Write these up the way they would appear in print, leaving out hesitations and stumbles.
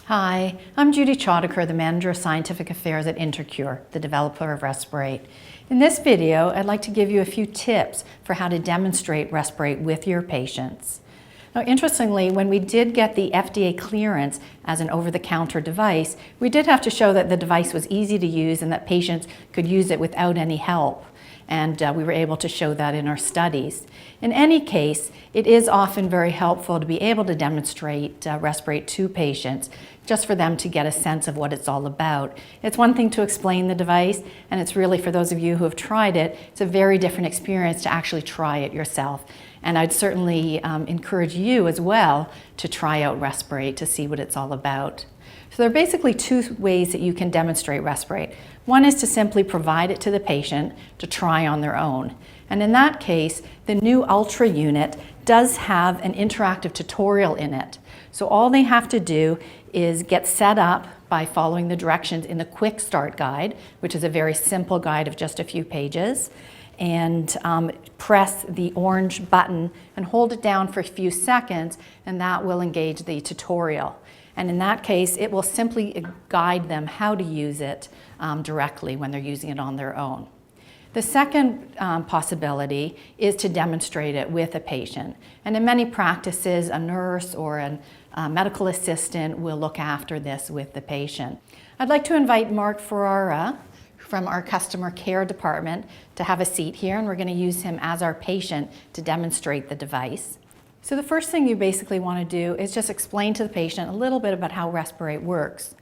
Hi, I'm Judy Chodicur, the Manager of Scientific Affairs at InterCure, the developer of RESPeRATE. In this video, I'd like to give you a few tips for how to demonstrate RESPeRATE with your patients. Now, interestingly, when we did get the FDA clearance as an over-the-counter device, we did have to show that the device was easy to use and that patients could use it without any help. And we were able to show that in our studies. In any case, it is often very helpful to be able to demonstrate RESPeRATE to patients, just for them to get a sense of what it's all about. It's one thing to explain the device, and it's really, for those of you who have tried it, it's a very different experience to actually try it yourself. And I'd certainly encourage you as well to try out RESPeRATE to see what it's all about. So there are basically two ways that you can demonstrate RESPeRATE. One is to simply provide it to the patient to try on their own. And in that case, the new Ultra unit does have an interactive tutorial in it. So all they have to do is get set up by following the directions in the Quick Start Guide, which is a very simple guide of just a few pages, and press the orange button and hold it down for a few seconds, and that will engage the tutorial. And in that case, it will simply guide them how to use it directly when they're using it on their own. The second possibility is to demonstrate it with a patient. And in many practices, a nurse or a medical assistant will look after this with the patient. I'd like to invite Mark Ferrara from our customer care department to have a seat here, and we're going to use him as our patient to demonstrate the device. So the first thing you basically want to do is just explain to the patient a little bit about how RESPeRATE works.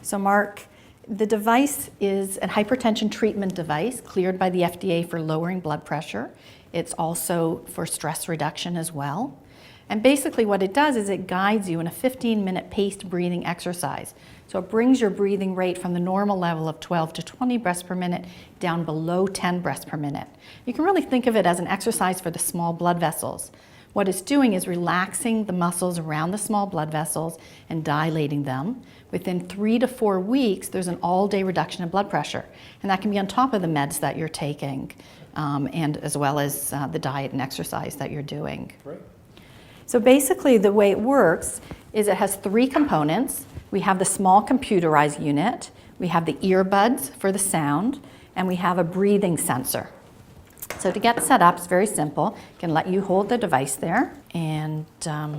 So Mark, the device is a hypertension treatment device cleared by the FDA for lowering blood pressure. It's also for stress reduction as well. And basically what it does is it guides you in a 15-minute paced breathing exercise. So it brings your breathing rate from the normal level of 12 to 20 breaths per minute down below 10 breaths per minute. You can really think of it as an exercise for the small blood vessels. What it's doing is relaxing the muscles around the small blood vessels and dilating them. Within 3 to 4 weeks, there's an all-day reduction in blood pressure. And that can be on top of the meds that you're taking, and as well as the diet and exercise that you're doing. Right. So basically, the way it works is it has 3 components. We have the small computerized unit, we have the earbuds for the sound, and we have a breathing sensor. So to get set up, it's very simple. I can let you hold the device there and the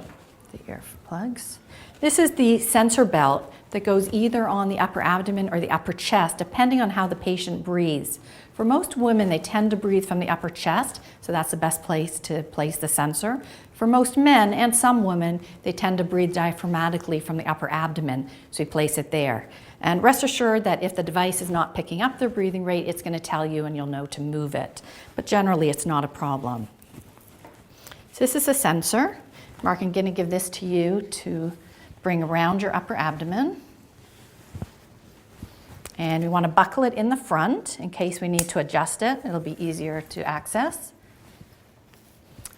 earplugs. This is the sensor belt that goes either on the upper abdomen or the upper chest, depending on how the patient breathes. For most women, they tend to breathe from the upper chest, so that's the best place to place the sensor. For most men and some women, they tend to breathe diaphragmatically from the upper abdomen, so we place it there. And rest assured that if the device is not picking up their breathing rate, it's going to tell you and you'll know to move it. But generally, it's not a problem. So this is a sensor. Mark, I'm going to give this to you to bring around your upper abdomen. And we want to buckle it in the front in case we need to adjust it. It'll be easier to access.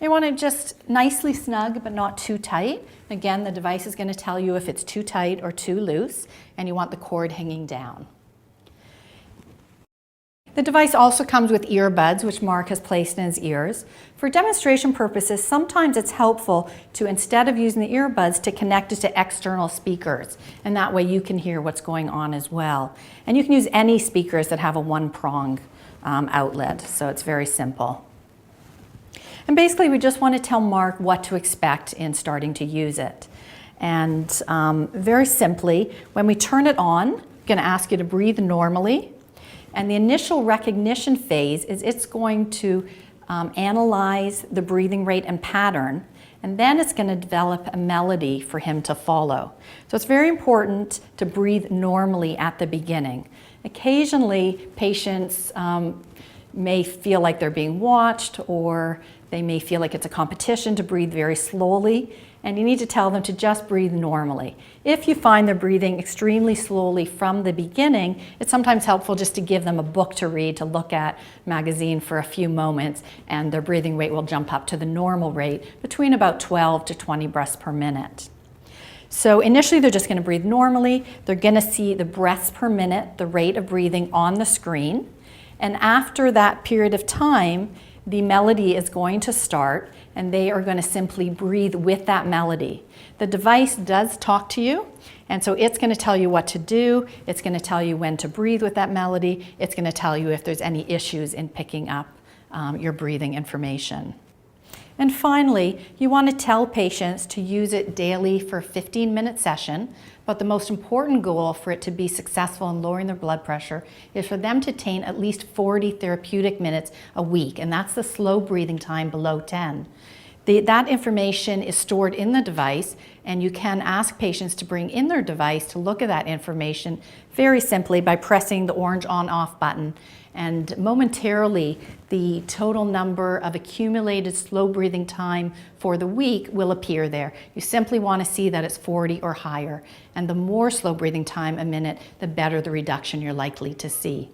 You want it just nicely snug, but not too tight. Again, the device is going to tell you if it's too tight or too loose, and you want the cord hanging down. The device also comes with earbuds, which Mark has placed in his ears. For demonstration purposes, sometimes it's helpful to, instead of using the earbuds, to connect it to external speakers, and that way you can hear what's going on as well. And you can use any speakers that have a one-prong outlet, so it's very simple. And basically, we just want to tell Mark what to expect in starting to use it. And very simply, when we turn it on, I'm going to ask you to breathe normally. And the initial recognition phase is it's going to analyze the breathing rate and pattern, and then it's going to develop a melody for him to follow. So it's very important to breathe normally at the beginning. Occasionally, patients may feel like they're being watched, or they may feel like it's a competition to breathe very slowly, and you need to tell them to just breathe normally. If you find they're breathing extremely slowly from the beginning, it's sometimes helpful just to give them a book to read, to look at, magazine for a few moments, and their breathing rate will jump up to the normal rate between about 12 to 20 breaths per minute. So initially they're just going to breathe normally. They're going to see the breaths per minute, the rate of breathing on the screen. And after that period of time, the melody is going to start and they are going to simply breathe with that melody. The device does talk to you, and so it's going to tell you what to do, it's going to tell you when to breathe with that melody, it's going to tell you if there's any issues in picking up your breathing information. And finally, you want to tell patients to use it daily for a 15-minute session, but the most important goal for it to be successful in lowering their blood pressure is for them to attain at least 40 therapeutic minutes a week, and that's the slow breathing time below 10. That information is stored in the device, and you can ask patients to bring in their device to look at that information very simply by pressing the orange on-off button. And momentarily, the total number of accumulated slow breathing time for the week will appear there. You simply want to see that it's 40 or higher. And the more slow breathing time a minute, the better the reduction you're likely to see.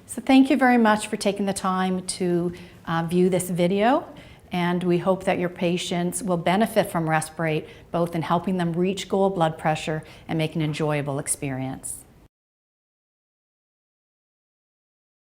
So thank you very much for taking the time to view this video. And we hope that your patients will benefit from RESPeRATE, both in helping them reach goal blood pressure and make an enjoyable experience.